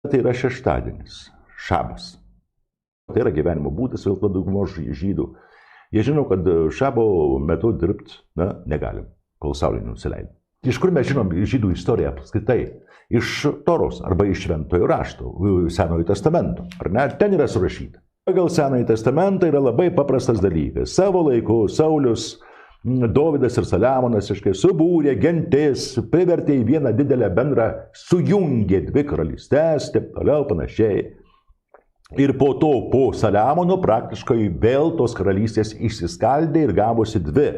Tai yra šeštadienis, šabas. Tai yra gyvenimo būdas vėl daugumos žydų. Jie žino, kad šabo metu dirbti negalim, kol saulė nusileido. Iš kur mes žinom žydų istoriją apskritai? Iš Toros arba iš Šventojo rašto, Senojo testamento. Ar ne? Ten yra surašyta. Pagal Senąjį testamentą yra labai paprastas dalykas. Savo laiku Saulius, Dovydas ir Saliamonas subūrė gentis, privertė į vieną didelę bendrą, sujungė dvi karalystes, taip toliau panašiai. Ir po to, po Saliamono, praktiškai vėl tos karalystės išsiskaldė ir gavosi dvi.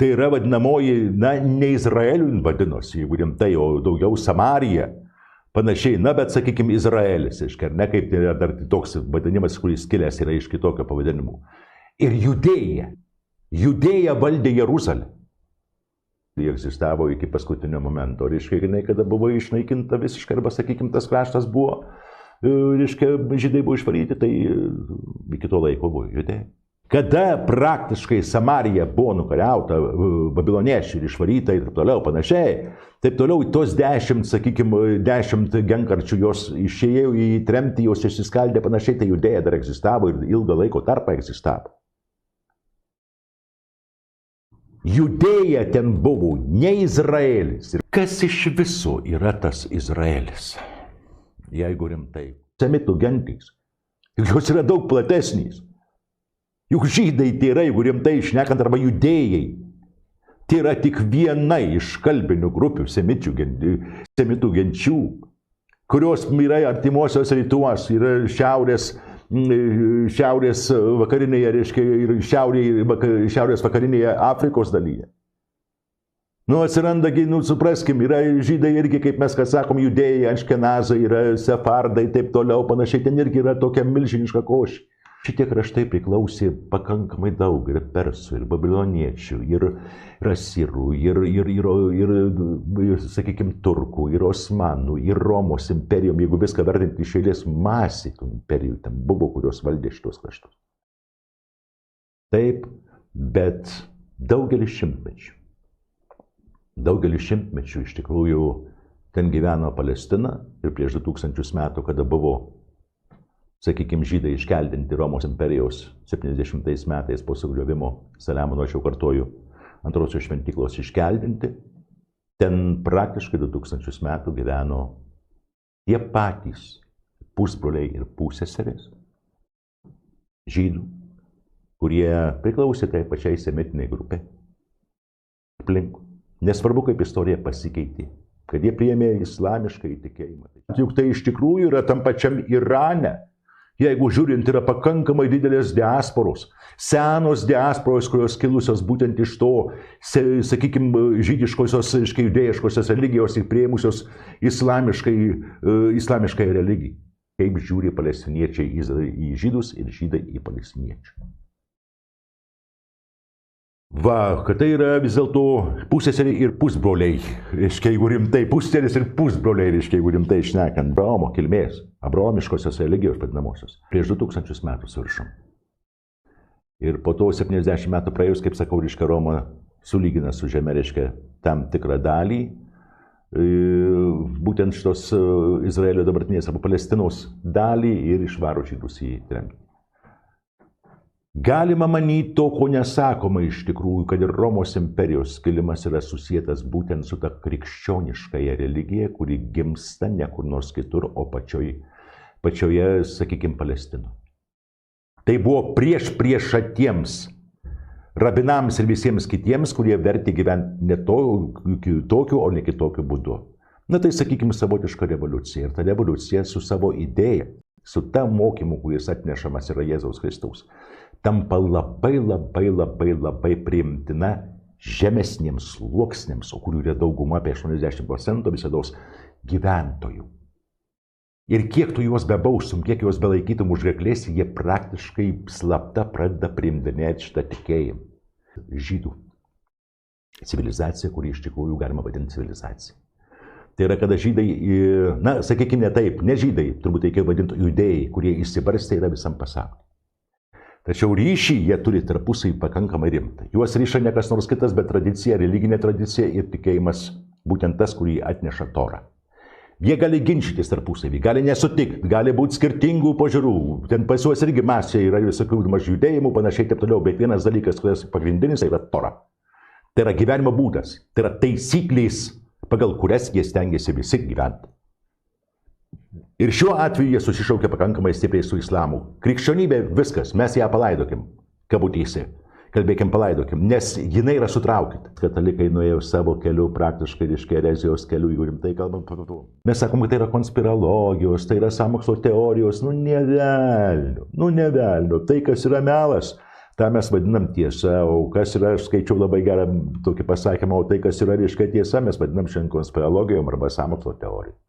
Tai yra vadinamoji, ne Izraeliu vadinosi, jeigu rimtai, o daugiau Samarija. Panašiai, bet sakykime Izraelis, ne kaip tai yra dar toks vadinimas, kuris kilęs yra iš kitokio pavadinimų. Ir Judėja valdė Jeruzalę. Jie egzistavo iki paskutinio momento, reiškia, kada buvo išnaikinta visiškai, arba sakykime, tas kraštas buvo, reiškia, žydai buvo išvaryti, tai iki to laiko buvo Judėja. Kada praktiškai Samarija buvo nukariauta babiloniečių ir išvaryta ir taip toliau panašiai, taip toliau tos 10 genkarčių jos išėjo į tremtį, jos išsiskaldė panašiai, tai Judėja dar egzistavo ir ilgą laiko tarpą egzistavo. Judėja ten buvo, ne Izraelis. Kas iš viso yra tas Izraelis? Jeigu rimtai. Semitų gentys. Jos yra daug platesnės. Juk žydai tai yra, jeigu rimtai šnekant, arba judėjai. Tai yra tik viena iš kalbinių grupių semitų genčių, kurios yra artimuosios rytuos, yra šiaurės vakarinėje, reiškia, ir šiaurės vakarinėje Afrikos dalyje. Atsiranda, supraskim, yra žydai irgi, kaip mes sakom, judėjai, aškenazai, yra sefardai, taip toliau, panašiai, ten irgi yra tokia milžiniška košė. Šitie kraštai priklausė pakankamai daug ir persų, ir babiloniečių, ir asirų, ir sakykime, turkų, ir osmanų, ir Romos imperijom, jeigu viską vertinti iš eilės, masė tų imperijų ten buvo, kurios valdė šitos kraštus. Taip, bet daugelį šimtmečių iš tikrųjų ten gyveno Palestina ir prieš 2000 metų, kada buvo, sakykime, žydai iškeldinti Romos imperijos 70 metais po sugriovimo, Saliamono, aš jau kartoju, antrosios šventyklos iškeldinti, ten praktiškai 2000 metų gyveno tie patys pusbroliai ir pusseserės žydų, kurie priklausė tai pačiai semitiniai grupiai. Nesvarbu, kaip istorija pasikeitė, kad jie priėmė islamišką įtikėjimą. Juk tai iš tikrųjų yra tam pačiam Irane. Jeigu žiūrint, yra pakankamai didelės diasporos, senos diasporos, kurios kilusios būtent iš to, sakykime, žydiškosios, judėjiškosios religijos ir priėmusios islamiškai religijai. Kaip žiūri palestiniečiai į žydus ir žydai į palestiniečių. Kad tai yra vis dėlto pusseserė ir pusbroliai, reiškia, jeigu rimtai, pusseserės ir pusbroliai, reiškia, jeigu rimtai šnekant, Abraomo kilmės, abraomiškosios religijos vadinamosios, prieš 2000 metų suviršom. Ir po to 70 metų praėjus, kaip sakau, reiškia, Roma sulygina su žeme, reiškia, tam tikrą dalį, būtent šitos Izraelio dabartinės arba Palestinos dalį ir išvaro žydus į tremtį. Galima manyti to, ko nesakoma iš tikrųjų, kad ir Romos imperijos skilimas yra susietas būtent su ta krikščioniškąja religija, kuri gimsta ne kur nors kitur, o pačioje, sakykime, Palestinoje. Tai buvo priešatiems rabinams ir visiems kitiems, kurie vertė gyventi ne tokiu, o ne kitokiu būdu. Tai, sakykime, savotiška revoliucija. Ir ta revoliucija su savo idėja, su ta mokymu, kuris atnešamas yra Jėzaus Kristaus, tampa labai priimtina žemesniems sluoksniams, o kurių yra dauguma, apie 80% visados gyventojų. Ir kiek tu juos bebaustum, kiek juos belaikytum už reklės, jie praktiškai slapta pradeda priimdinėti šitą tikėjimą. Žydų civilizacija, kurį iš tikrųjų galima vadinti civilizacija. Tai yra, kada žydai, sakykime taip, ne žydai, turbūt reikia vadinti judėjai, kurie išsibarstė yra visam pasauliu. Tačiau ryšį jie turi tarpusai pakankamai rimtą. Juos ryša ne kas nors kitas, bet tradicija, religinė tradicija ir tikėjimas būtent tas, kurį atneša Tora. Jie gali ginčytis tarpusavį, gali nesutikti, gali būti skirtingų požiūrų. Ten pas juos irgi masė yra visokių mažų judėjimų, panašiai taip toliau, bet vienas dalykas, kuris pagrindinis, tai yra Tora. Tai yra gyvenimo būdas, tai yra taisyklės, pagal kurias jie stengiasi visi gyventi. Ir šiuo atveju jie susišaukia pakankamai stipriai su islamu. Krikščionybė viskas, mes ją palaidokim, kabutėse. Kalbėkim, palaidokim, nes jinai yra sutraukyta. Katalikai nuėjo savo keliu, praktiškai reiškia erezijos keliu, jeigu rimtai kalbam. Mes sakom, kad tai yra konspirologijos, tai yra sąmokslo teorijos, ne velnio. Tai, kas yra melas, tą mes vadinam tiesa, o kas yra, aš skaičiau labai gerą tokį pasakymą, o tai, kas yra reiškia tiesa, mes vadinam šiandien konspirologijom arba sąmokslo teorijom.